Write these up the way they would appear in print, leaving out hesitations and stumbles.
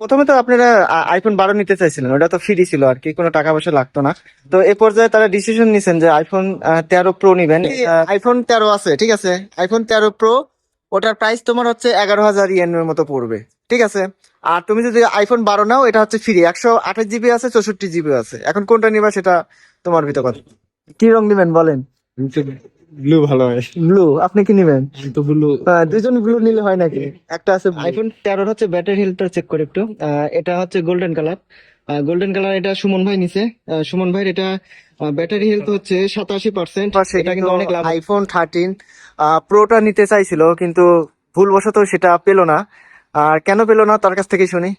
প্রথমে তো আপনারা আইফোন 12 নিতে চাইছিলেন, ওটা তো ফ্রি ছিল আর কি, কোনো টাকা পয়সা লাগতো না। তো এই পর্যায়ে তারা ডিসিশন নিছেন যে আইফোন 13 প্রো নিবেন। আইফোন 13 আছে, ঠিক আছে। আইফোন 13 প্রো, ওটার প্রাইস তোমার হচ্ছে 11,000 ইয়েনের মতো পড়বে, ঠিক আছে। আর তুমি যদি আইফোন 12 নাও, এটা হচ্ছে ফ্রি, 128 জিবি আছে, 64 জিবি আছে। এখন কোনটা নিবা সেটা তোমার ভিতর কথা। কি রং নিবেন বলেন? ব্লু ভালো হয়। ব্লু? আপনি কি নিবেন? আমি তো ব্লু। দুজন ব্লু নিলে হয় নাকি? একটা আছে আইফোন 13 হচ্ছে ব্যাটারি হেলথটা চেক করে একটু। এটা হচ্ছে গোল্ডেন কালার। গোল্ডেন কালার, এটা সুমন ভাই নিছে। সুমন ভাইয়ের এটা ব্যাটারি হেলথ হচ্ছে 87%। এটা কিন্তু অনেক লাভ। আইফোন 13 প্রোটা নিতে চাইছিল, কিন্তু ভুলবশত সেটা পেলো না। আর কেন পেলো না তার কাছ থেকে শুনি।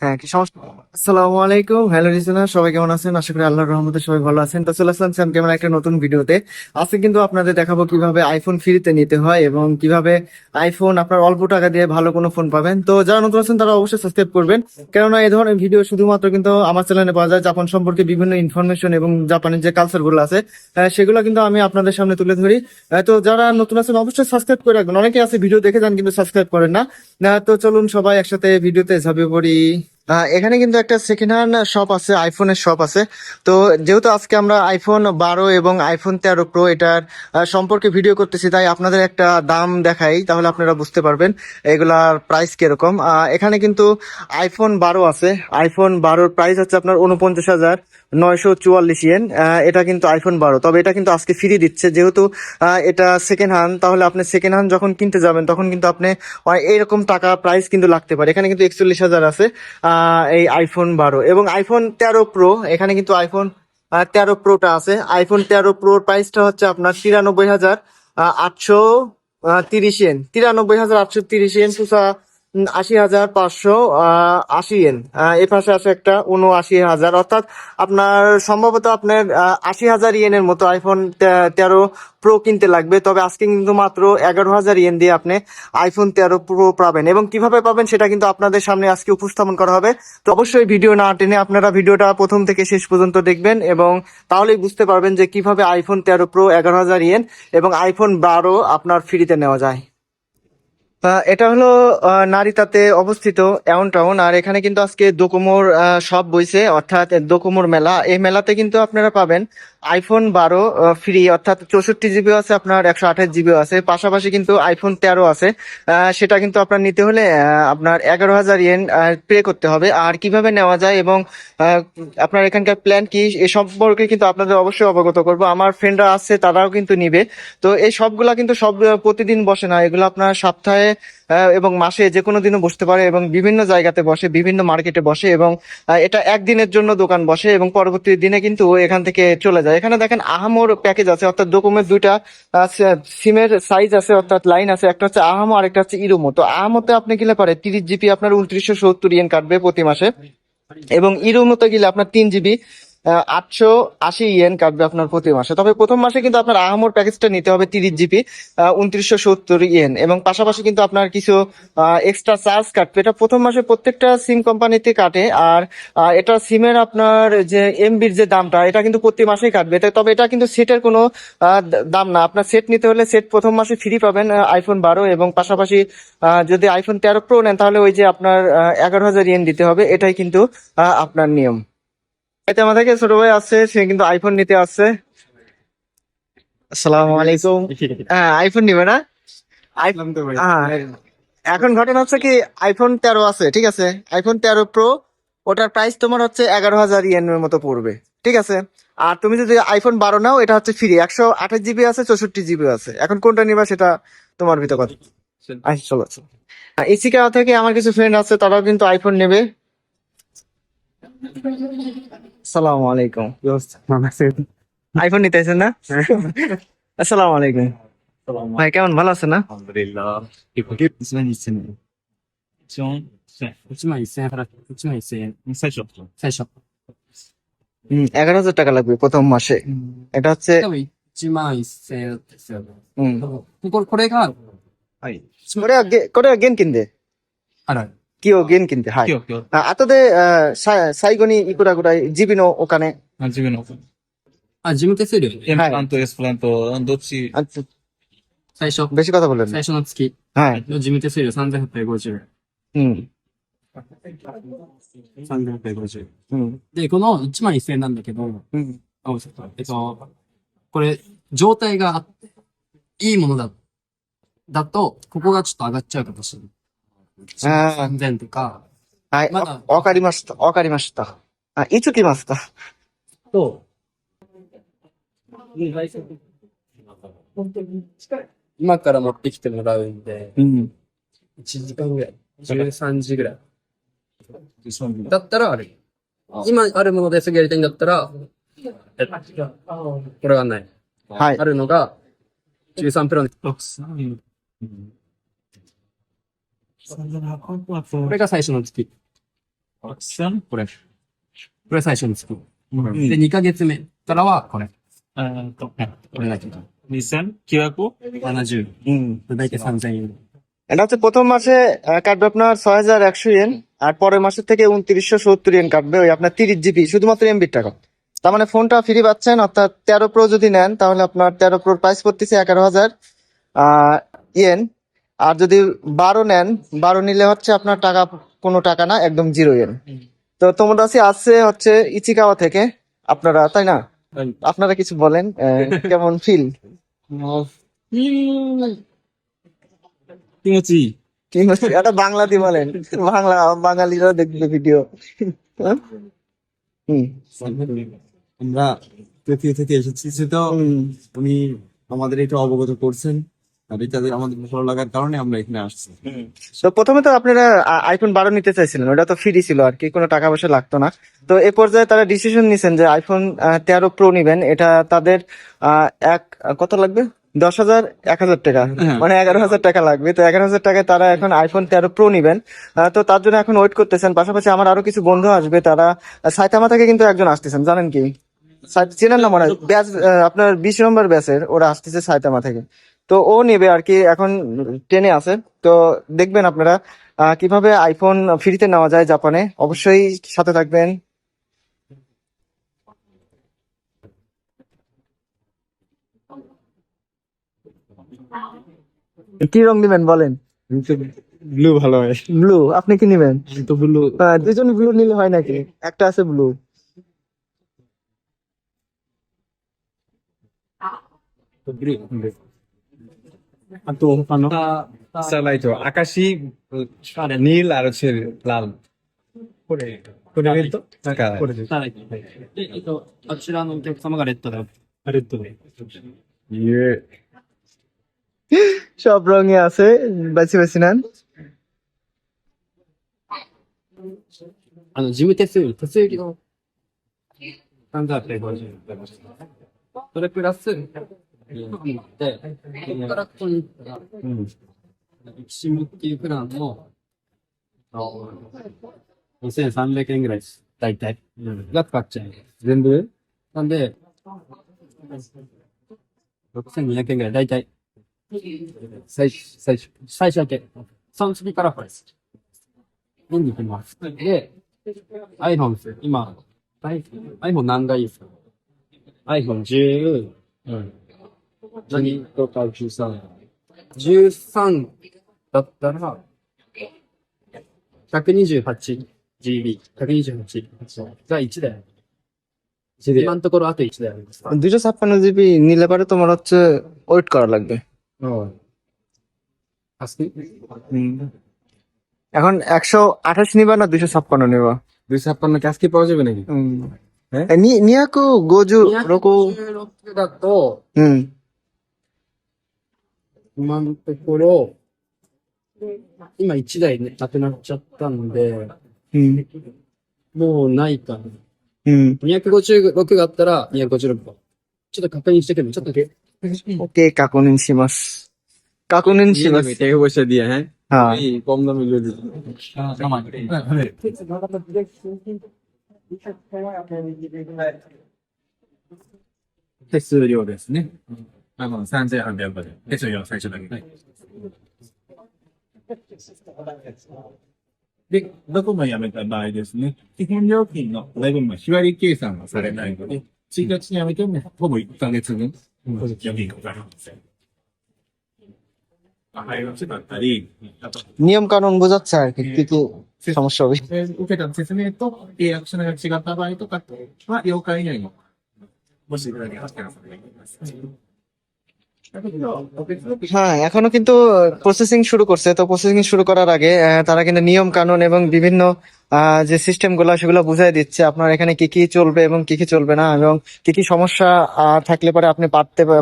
হ্যাঁ, কি সমস্যা? আসসালামু আলাইকুম, হ্যালো লিসেনার, সবাই কেমন আছেন? আশা করি আল্লাহর রহমতে সবাই ভালো আছেন। তো চলে আসলাম স্যাম ক্যামেরা একটা নতুন ভিডিওতে। আজকে কিন্তু আপনাদের দেখাবো কিভাবে আইফোন ফ্রিতে নিতে হয় এবং কিভাবে আইফোন আপনার অল্প টাকা দিয়ে ভালো কোনো ফোন পাবেন। তো যারা নতুন আছেন তারা অবশ্যই সাবস্ক্রাইব করবেন, কেননা এই ধরনের ভিডিও শুধুমাত্র কিন্তু আমার চ্যানেলে পাওয়া যায়। জাপান সম্পর্কে বিভিন্ন ইনফরমেশন এবং জাপানের যে কালচার গুলো আছে সেগুলো কিন্তু আমি আপনাদের সামনে তুলে ধরি। তো যারা নতুন আছেন অবশ্যই সাবস্ক্রাইব করে রাখবেন। অনেকে আছে ভিডিও দেখে যান কিন্তু সাবস্ক্রাইব করেন না। তো চলুন সবাই একসাথে ভিডিওতে ঝাঁপিয়ে পড়ি। এখানে কিন্তু একটা সেকেন্ড হ্যান্ড শপ আছে, আইফোনের শপ আছে। তো যেহেতু আজকে আমরা আইফোন 12 এবং আইফোন 13 প্রো এটার সম্পর্কে ভিডিও করতেছি, তাই আপনাদের একটা দাম দেখাই, তাহলে আপনারা বুঝতে পারবেন এগুলার প্রাইস কিরকম। এখানে কিন্তু আইফোন 12 আছে। আইফোন 12 প্রাইস হচ্ছে আপনার 49,944 ইয়েন। এটা কিন্তু আইফোন 12, তবে এটা কিন্তু আজকে ফ্রি দিচ্ছে, যেহেতু এটা সেকেন্ড হ্যান্ড। তাহলে আপনি সেকেন্ড হ্যান্ড যখন কিনতে যাবেন তখন কিন্তু আপনি এরকম টাকা প্রাইস কিন্তু লাগতে পারে। এখানে কিন্তু 41,000 আছে এই আইফোন 12 এবং আইফোন 13 প্রো। এখানে কিন্তু আইফোন 13 প্রোটা আছে। আইফোন 13 প্রোর প্রাইসটা হচ্ছে আপনার 93,830 ইয়েন। 93,830 yen, 80,580 yen. এই পাশে আছে একটা 79,000, অর্থাৎ আপনার সম্ভবত আপনার 80,000 ইয়েনের মতো আইফোন 13 প্রো কিনতে লাগবে। তবে আজকে কিন্তু মাত্র 11,000 ইয়েন দিয়ে আপনি আইফোন 13 প্রো পাবেন, এবং কিভাবে পাবেন সেটা কিন্তু আপনাদের সামনে আজকে উপস্থাপন করা হবে। তো অবশ্যই ভিডিও না টেনে আপনারা ভিডিওটা প্রথম থেকে শেষ পর্যন্ত দেখবেন, এবং তাহলেই বুঝতে পারবেন যে কিভাবে আইফোন 13 প্রো 11,000 ইয়েন এবং আইফোন 12 আপনার ফ্রিতে নেওয়া যায়। এটা হলো নারিতাতে অবস্থিত এমন টাউন। আর এখানে কিন্তু আজকে দোকোমোর সব বইছে, অর্থাৎ দোকোমোর মেলা। এই মেলাতে কিন্তু আপনারা পাবেন আইফোন 12 ফ্রি, অর্থাৎ 64 জিবি আছে, আপনার 128 জিবিও আছে। পাশাপাশি কিন্তু আইফোন 13 আছে, সেটা কিন্তু আপনার নিতে হলে আপনার 11,000 ইয়েন পে করতে হবে। আর কিভাবে নেওয়া যায় এবং আহ, আপনার এখানকার প্ল্যান কি, এ সম্পর্কে কিন্তু আপনাদের অবশ্যই অবগত করব। আমার ফ্রেন্ডরা আছে, তারাও কিন্তু নিবে। তো এই সবগুলা কিন্তু সব প্রতিদিন বসে না, এগুলো আপনার সপ্তাহে এবং মাসে যে কোনো দিনও বসতে পারে, এবং বিভিন্ন জায়গাতে বসে, বিভিন্ন মার্কেটে বসে, এবং এটা একদিনের জন্য দোকান বসে এবং পরবর্তী দিনে কিন্তু এখান থেকে চলে যায়। এখানে দেখেন আহামোর প্যাকেজ আছে, অর্থাৎ ডোকোমোর দুইটা সিমের সাইজ আছে, অর্থাৎ লাইন আছে। একটা হচ্ছে আহামো, আর একটা হচ্ছে ইরোমো। তো আহামোতে আপনি গেলে পারে 30 জিবি আপনার 2970 ইয়েন কাটবে প্রতি মাসে, এবং ইরোমোতে গেলে আপনার 3 জিবি 880 ইয়েন কাটবে আপনার প্রতি মাসে। তবে প্রথম মাসে কিন্তু আপনার আহামোর প্যাকেজটা নিতে হবে 30 জিবি 2970 ইয়েন, এবং পাশাপাশি কিন্তু আপনার কিছু এক্সট্রা চার্জ কাটবে। এটা প্রথম মাসে প্রত্যেকটা সিম কোম্পানিতে কাটে। আর এটা সিমের আপনার যে এমবির যে দামটা, এটা কিন্তু প্রতি মাসেই কাটবে। তবে এটা কিন্তু সেটের কোনো দাম না। আপনার সেট নিতে হলে সেট প্রথম মাসে ফ্রি পাবেন আইফোন 12, এবং পাশাপাশি যদি আইফোন 13 প্রো নেন তাহলে ওই যে আপনার 11,000 ইয়েন দিতে হবে। এটাই কিন্তু আপনার নিয়ম। এতে আমাদেরকে ছোট ভাই আছে, সে কিন্তু আইফোন নিতে আসছে। আসসালামু আলাইকুম। হ্যাঁ, আইফোন নিবে না? ইসলাম তো ভাই। হ্যাঁ, এখন ঘটনা হচ্ছে কি, আইফোন 13 আছে, ঠিক আছে। আইফোন 13 প্রো, ওটার প্রাইস তোমার হচ্ছে 11,000 ইয়েনের মতো পড়বে, ঠিক আছে। আর তুমি যদি আইফোন 12 নাও, এটা হচ্ছে ফ্রি, 128 জিবি আছে, 64 জিবিও আছে। এখন কোনটা নিবা সেটা তোমার ভিতর কথা। আচ্ছা, চলো চলো। ইসিকা থেকে আমার কিছু ফ্রেন্ড আছে, তারাও কিন্তু আইফোন নেবে। আসসালামু আলাইকুম। আইফোন নিতেছেন না? আসসালামু আলাইকুম ভাই, কেমন, ভালো আছেন না? আলহামদুলিল্লাহ।1万1000円。1万1000円払って、1万1000円。最初。11,000 টাকা লাগবে প্রথম মাসে। এটা হচ্ছে多分1万1000円ですよね。হুম,これが、はい。これは現金で払う。木を現金で、はい。今日。後で最後にいくらぐらい GB のお金。自分の。事務手数料。M はいプランと S プランと、どっちあ最初。বেশি কথা বলেন না।最初の月はい。の事務手数料3850円。হুম, 3650。うん。で、この1万1000円なんだけど、うん。あ、ごめんなさいこれ、状態があって、いいものだと、ここがちょっと上がっちゃうかもしれない。ああ。 3000とか、はい。まだわかりました。わかりました。あ、いつ来ますか？と、今から持ってきてもらうんで、うん。 1時間ぐらい。13時ぐらい。だったらある。今あるものですぐやりたいんだったら、これはない。はいあ。るのが、13プロ。これが最初の月。これ。これ最初の月。で、2ヶ月目からはこれ。これだけど。70。うん।だいたい3000円。এটা হচ্ছে প্রথম মাসে কাটবে আপনার 6100 ইয়েন, আর পরের মাসে থেকে 2970 ইয়েন কাটবে, ওই আপনার 30 জিবি শুধুমাত্র এমবির টাকা। তার মানে ফোনটা ফ্রি পাচ্ছেন, অর্থাৎ 13 প্রো যদি নেন তাহলে আপনার 13 প্রোর প্রাইস পড়তেছে 11,000 ইয়েন। আর যদি 12 নেন, 12 নিলে হচ্ছে আপনার টাকা, কোনো টাকা না, একদম 0 ইয়েন। তো তোমোদাচি আসছে হচ্ছে ইচিকাওয়া থেকে আপনারা, তাই না? আপনারা কিছু বলেন, কেমন ফিল? 気持ちいい。কি হচ্ছে এটা বাংলাতে বলেন, বাংলা বাঙালিরা দেখবে ভিডিও। হুম। আমরা তৃতীয় থেকে এসেছি, সেটা হুম। উনি আমাদের এটা অবগত করছেন, আর এটাতে আমাদের ভালো লাগার কারণে আমরা এখানে আসছি। তো প্রথমে তো আপনারা আইফোন 12 নিতে চাইছিলেন, ওটা তো ফ্রি ছিল আর কি, কোনো টাকা পয়সা লাগতো না। তো এ পর্যায়ে তারা ডিসিশন নিছেন যে আইফোন 13 প্রো নিবেন। এটা তাদের কত লাগবে? 10,000, 1,000 টাকা, মানে 11,000 টাকা লাগবে। তো 11,000 টাকায় তারা এখন আইফোন 13 প্রো নিবেন। তো তার জন্য এখন ওয়েট করতেছেন। পাশাপাশি আমার আরো কিছু বন্ধু আসবে, তারা সাইতামা থেকে কিন্তু একজন আসতেছেন, জানেন কি? চেনেন না মনে হয়, ব্যাচ আপনার 20 নম্বর ব্যাচের, ওরা আসতেছে সাইতামা থেকে। তো ও নেবে আর কি, এখন ট্রেনে আছে। তো দেখবেন আপনারা কিভাবে আইফোন ফ্রিতে নেওয়া যায় জাপানে, অবশ্যই সাথে থাকবেন। কি রং নিবেন বলেন? ব্লু ভালো হয়। ব্লু। আপনি কি নিবেন? তো ব্লু দুজন ব্লু নিলে হয় নাকি? একটা আছে ব্লু। তো সালাই তো আকাশি, নীল আর হচ্ছে লাল করে করে দিন তো করে দিন। で、あちらのお客様がレッドだよ。レッドでইয়ে সব রঙে আছে, বেছে বেছে নেন। 事務手数料の3850円。それプラス、で、ここからここに行ったら、シムっていうプランの、2300円ぐらいです。大体。がかかっちゃう。全部なんで、6200円ぐらい、大体。最初だけ。その次からこれです。見に行きます。で、iPhone です。今、iPhone 何がいいですか？ iPhone 10、何とか13。13だったら、128GB。128が1だよ。今のところあと1台あります。 256 GB নিলে পারে তোমার হচ্ছে ওয়েট করা লাগবে। আজকে এখন 128 নিবা না 256 নিবা? 256 কি আজকে পাওয়া যাবে নাকি? 256だと、今のところ、今1台ね、なくなっちゃったんで、もうないかな。256があったら256個。ちょっと確認してくる。ちょっとだけ。ওকে, কাকুনিন শিমাস। কাকুনিন শিমাস। টাকা পয়সা দিয়ে, হ্যাঁ হ্যাঁ। এই কম দামে দিয়ে দিই।手数料ですね。3800円。手数料は最初だけ。で、どこもやめた場合ですね、基本料金のだいぶ日割り計算はされないので、1日にやめてもほぼ1ヶ月分、料金がかかりません。入りしてだったり、あと、 নিয়ম কানুন বোঝাচ্ছে আর কি কি কি সমস্যা হবে। 受けた説明と契約書が違った場合とかは、8日以内にもしいただけますから、それがいいです。だけど、別の হ্যাঁ, এখনো কিন্তু প্রসেসিং শুরু করছে। তো প্রসেসিং শুরু করার আগে তারা কিন্তু নিয়ম কানুন এবং বিভিন্ন যে সিস্টেম গুলা সেগুলো বুঝাই দিচ্ছে আপনার এখানে কি কি চলবে এবং কি কি চলবে না, এবং কি কি সমস্যা থাকলে পরে আপনি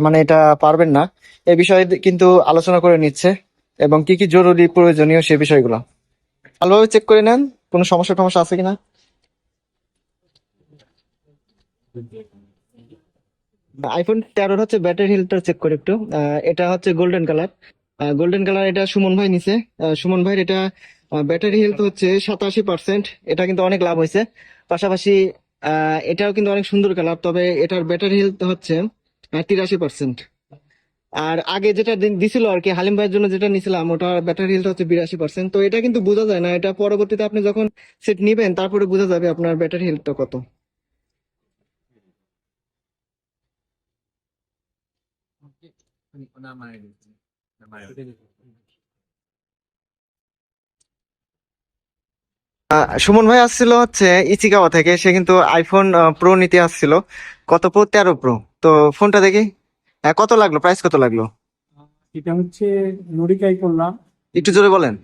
মানে এটা পারবেন না, এই বিষয়ে কিন্তু আলোচনা করে নিচ্ছে এবং কি কি জরুরি প্রয়োজনীয় সে বিষয়গুলো ভালোভাবে চেক করে নেন কোনো সমস্যা টমস্যা আছে কিনা। আইফোন 13 হচ্ছে ব্যাটারি হেলথটা চেক করে একটু। এটা হচ্ছে গোল্ডেন কালার। গোল্ডেন কালার এটা সুমন ভাই নিছে। সুমন ভাইয়ের এটা ব্যাটারি হেলথ হচ্ছে 87%। এটা কিন্তু অনেক লাভ হয়েছে। পাশাপাশি এটাও কিন্তু অনেক সুন্দর কালার, তবে এটার ব্যাটারি হেলথ হচ্ছে 83%। আর আগে যেটা দিছিল আর কি হালিম ভাইয়ের জন্য যেটা নিছিলাম ওটার ব্যাটারি হেলথ হচ্ছে 82%। তো এটা কিন্তু বোঝা যায় না, এটা পরবর্তীতে আপনি যখন সেট নিবেন তারপরে বোঝা যাবে আপনার ব্যাটারি হেলথটা কত। সুমন ভাই আসছিল হচ্ছে ইচিকাওয়া থেকে। সে কিন্তু আইফোন প্রো নিতে আসছিল। কত প্রো? 13 প্রো। তো ফোনটা দেখি কত লাগলো, প্রাইস কত লাগলো এটা হচ্ছে নুরিকাই করলাম, একটু জোরে বলেন।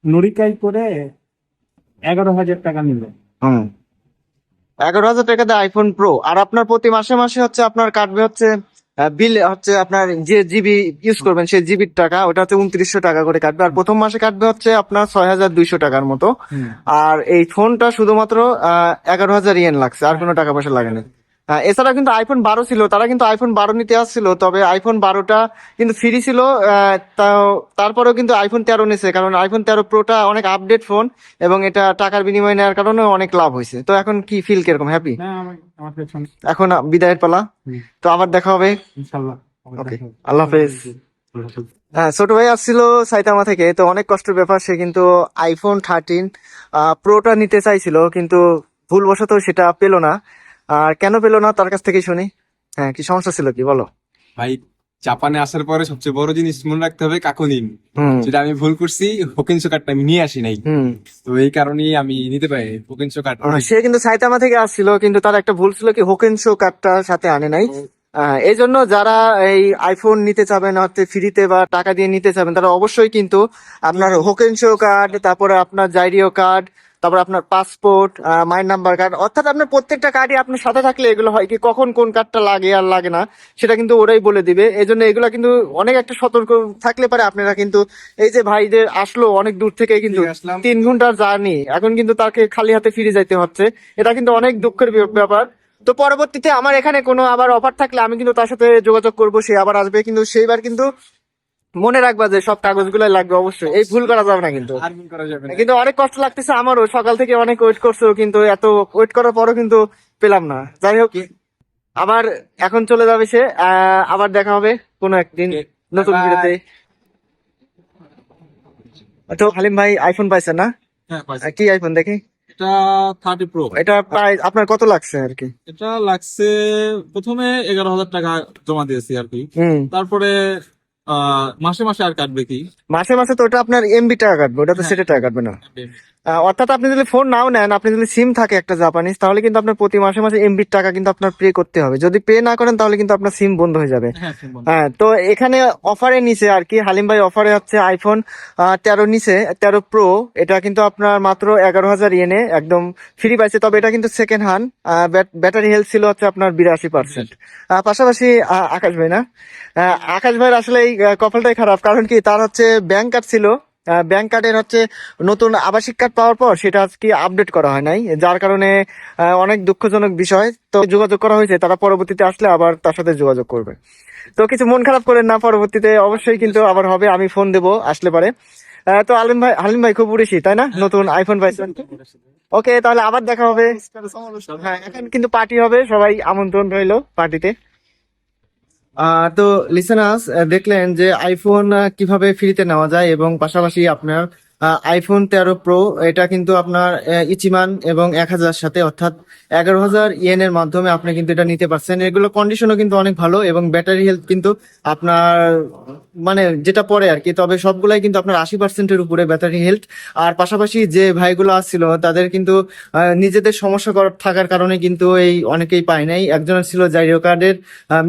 নুরিকাই করে 11,000 টাকা নিল। হুম, 11,000 টাকাতে আইফোন প্রো। আর আপনার প্রতি মাসে মাসে হচ্ছে আপনার কাটবে হচ্ছে বিল হচ্ছে আপনার যে জিবি ইউজ করবেন সেই জিবির টাকা, ওটা হচ্ছে 2900 টাকা করে কাটবে। আর প্রথম মাসে কাটবে হচ্ছে আপনার 6,200 টাকার মতো। আর এই ফোনটা শুধুমাত্র 11,000 ইয়েন লাগছে, আর কোনো টাকা পয়সা লাগেনি। এছাড়া কিন্তু আইফোন 12 ছিল, তারা কিন্তু আইফোন 12 নিতে আসছিল, তবে আইফোন 12টা কিন্তু ফ্রি ছিল। তারপরেও কিন্তু আইফোন 13 নিছে, কারণ আইফোন 13 প্রোটা অনেক আপডেট ফোন এবং এটা টাকার বিনিময় নেওয়ার কারণে অনেক লাভ হয়েছে। তো এখন কি ফিল কিরকম, হ্যাপি? না আমার পেছনে এখন বিদায়ের পালা। তো আবার দেখা হবে। ইনশাল্লাহ। ওকে, আল্লাহ হাফেজ। হ্যাঁ, ছোট ভাই আসছিল সাইতামা থেকে। তো অনেক কষ্টের ব্যাপার, সে কিন্তু আইফোন 13 প্রোটা নিতে চাইছিল, কিন্তু ভুলবশত সেটা পেলো না। আর কেন পেলো না তার কাছ থেকে শুনি। হ্যাঁ, কি সমস্যা ছিল কি বলো? ভাই, জাপানে আসার পরে সবচেয়ে বড় জিনিস মনে রাখতে হবে কাকুনিন। হুম যেটা আমি ভুল করছি, হোকেনসো কার্ডটা আমি নিয়ে আসি নাই। হুম তো এই কারণেই আমি নিতে পারি হোকেনসো কার্ড। সে কিন্তু সাইতামা থেকে আসছিল, কিন্তু তার একটা ভুল ছিল কি হোকেনশো কার্ডটা সাথে আনে নাই। এই জন্য যারা এই আইফোন নিতে চাবেন হচ্ছে ফ্রিতে বা টাকা দিয়ে নিতে চাবেন, তারা অবশ্যই কিন্তু আপনার হোকেনশো কার্ড, তারপরে আপনার জাইরিও কার্ড, তারপর আপনার পাসপোর্ট, মাইন নাম্বার কার্ড, অর্থাৎ আপনার প্রত্যেকটা কার্ডই আপনার সাথে থাকলে এগুলো হয় কি কখন কোন কার্ডটা লাগে আর লাগে না সেটা কিন্তু ওরাই বলে দিবে। এই জন্য এগুলা কিন্তু অনেক একটা সতর্ক থাকলে পারে আপনারা কিন্তু এই যে ভাইদের আসলো অনেক দূর থেকে, কিন্তু ফিরে আসলাম। 3 ঘন্টার জার্নি, এখন কিন্তু তাকে খালি হাতে ফিরে যাইতে হচ্ছে। এটা কিন্তু অনেক দুঃখের ব্যাপার। তো পরবর্তীতে আমার এখানে কোনো আবার অফার থাকলে আমি কিন্তু তার সাথে যোগাযোগ করব, সে আবার আসবে। কিন্তু সেইবার কিন্তু মনে রাখবা যে সব কাগজগুলো লাগবে অবশ্যই, এই ভুল করা যাবে না কিন্তু। আর ভুল করা যাবে না। কিন্তু অনেক কষ্ট লাগতেছে আমারও, সকাল থেকে অনেক ওয়েট করছো, কিন্তু এত ওয়েট করার পরও কিন্তু পেলাম না। যাই হোক, আবার এখন চলে যাবে সে। আবার দেখা হবে কোনো একদিন নতুন Bye bye. ভিডিওতে। তো হালিম ভাই আইফোন পাইছেন না? হ্যাঁ, পাইছি। কি আইফোন দেখি? এটা 30 প্রো। এটা প্রাইস আপনার কত লাগছে আর কি? এটা লাগছে প্রথমে 11,000 টাকা জমা দিয়েছি আর কি। হুম, তারপরে মাসে মাসে আর কাটবে কি। মাসে মাসে তো ওটা আপনার এমবি টাকা কাটবে, ওটা তো হ্যাঁ। সেটা টাকা কাটবে না। অর্থাৎ আপনি যদি ফোন নাও নেন, আপনি যদি সিম থাকে একটা জাপানিজ, তাহলে কিন্তু আপনার প্রতি মাসে মাসে এমবির টাকা কিন্তু আপনার পে করতে হবে। যদি পে না করেন তাহলে কিন্তু আপনার সিম বন্ধ হয়ে যাবে। হ্যাঁ, সিম বন্ধ। হ্যাঁ, তো এখানে অফারে নিচে আর কি হালিম ভাই অফারে হচ্ছে আইফোন 13 নিচে 13 প্রো। এটা কিন্তু আপনার মাত্র 11,000 ইয়েনে একদম ফ্রি পাইছে। তবে এটা কিন্তু সেকেন্ড হ্যান্ড। ব্যাটারি হেলথ ছিল হচ্ছে আপনার 82%। পাশাপাশি আকাশ ভাই না, আকাশ ভাইয়ের আসলে এই কপালটাই খারাপ, কারণ কি তার হচ্ছে ব্যাংক কার্ড ছিল। ব্যাংক কার্ডের হচ্ছে নতুন আবাসিক কার্ড পাওয়ার পর সেটা আজকে আপডেট করা হয় নাই, যার কারণে অনেক দুঃখজনক বিষয়। তো যোগাযোগ করা হয়েছে, তারা পরবর্তীতে আসলে আবার তার সাথে যোগাযোগ করবে। তো কিছু মন খারাপ করেন না, পরবর্তীতে অবশ্যই কিন্তু আবার হবে, আমি ফোন দেবো আসলে পারে। তো হালিম ভাই খুব উড়েছি তাই না, নতুন আইফোন পাইছেন। ওকে, তাহলে আবার দেখা হবে। হ্যাঁ, এখন কিন্তু পার্টি হবে, সবাই আমন্ত্রণ রইলো পার্টিতে। তো লিসেনার্স দেখলেন যে আইফোন কিভাবে ফ্রিতে নেওয়া যায় এবং পাশাপাশি আপনার আইফোন 13 প্রো, এটা কিন্তু আপনার ইচিমান এবং 1000 সাথে, অর্থাৎ 11,000 ইয়েনের মাধ্যমে আপনি কিন্তু এটা নিতে পারছেন। এগুলো কন্ডিশনও কিন্তু অনেক ভালো এবং ব্যাটারি হেলথ কিন্তু আপনার মানে যেটা পরে আর কি, তবে সবগুলাই কিন্তু আপনার 80%-এর উপরে ব্যাটারি হেলথ। আর পাশাপাশি যে ভাইগুলো আসছিল তাদের কিন্তু নিজেদের সমস্যা থাকার কারণে কিন্তু এই অনেকেই পায় নাই। একজনের ছিল জাইরো কার্ডের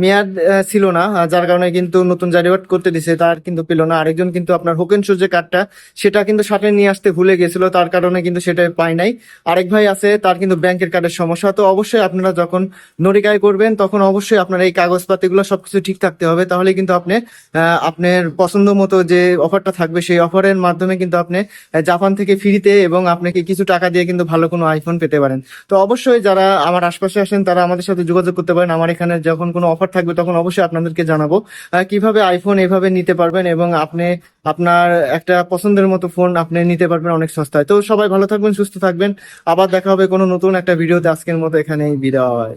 মেয়াদ ছিল না, যার কারণে কিন্তু নতুন জাইরো কার্ড করতে দিছে, তার কিন্তু পেল না। আরেকজন কিন্তু আপনার হোকেনশো যে কার্ডটা সেটা কিন্তু সাথে নিয়ে আসতে ভুলে গেছিল, তার কারণে কিন্তু সেটা পায় নাই। আরেক ভাই আছে, তার কিন্তু ব্যাংকের কার্ডের সমস্যা। তো অবশ্যই আপনারা যখন নরিকায় করবেন তখন অবশ্যই আপনার এই কাগজপাতিগুলো সবকিছু ঠিক থাকতে হবে, তাহলে কিন্তু আপনি আপনার পছন্দ মতো যে অফারটা থাকবে সেই অফারের মাধ্যমে কিন্তু আপনি জাপান থেকে ফ্রিতে এবং আপনাকে কিছু টাকা দিয়ে কিন্তু ভালো কোনো আইফোন পেতে পারেন। তো অবশ্যই যারা আমার আশপাশে আসেন তারা আমাদের সাথে যোগাযোগ করতে পারেন। আমার এখানে যখন কোনো অফার থাকবে তখন অবশ্যই আপনাদেরকে জানাবো কিভাবে আইফোন এভাবে নিতে পারবেন এবং আপনি আপনার একটা পছন্দের মতো ফোন আপনি নিতে পারবেন অনেক সস্তায়। তো সবাই ভালো থাকবেন, সুস্থ থাকবেন, আবার দেখা হবে কোনো নতুন একটা ভিডিওতে। আজকের মতো এখানেই বিদায়।